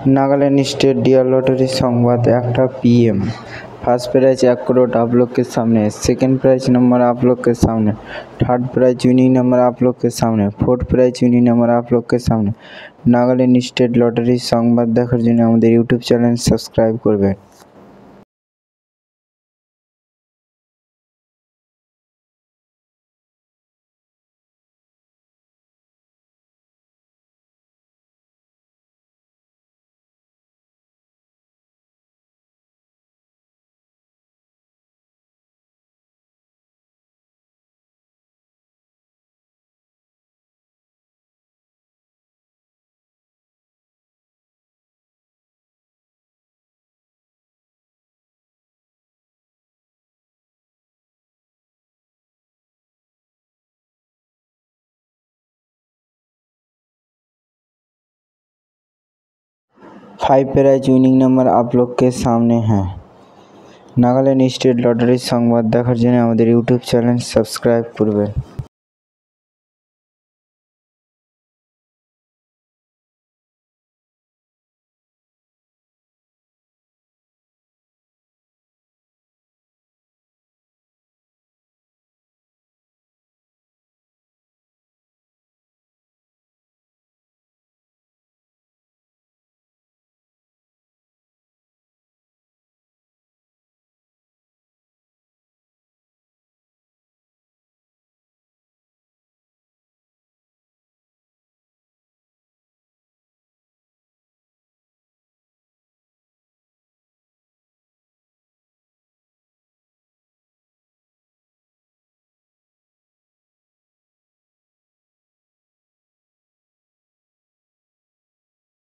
Nagaland state dear lottery संवाद 1टा PM। First prize 1 crore आप लोग के सामने, सेकंड प्राइज नंबर आप लोग के सामने, थर्ड प्राइज विनिंग नंबर आप लोग के सामने, फोर्थ प्राइज विनिंग नंबर आप लोग के सामने। नागालैंड स्टेट लॉटरी संवाद देखार जन्य आमादेर यूट्यूब चैनल सबस्क्राइब करबेन। फाइव प्राइज विनिंग नंबर आप लोग के सामने हैं। नागालैंड स्टेट लॉटरी संवाद देखार जन्य आमादेर यूट्यूब चैनल सबस्क्राइब करबेन।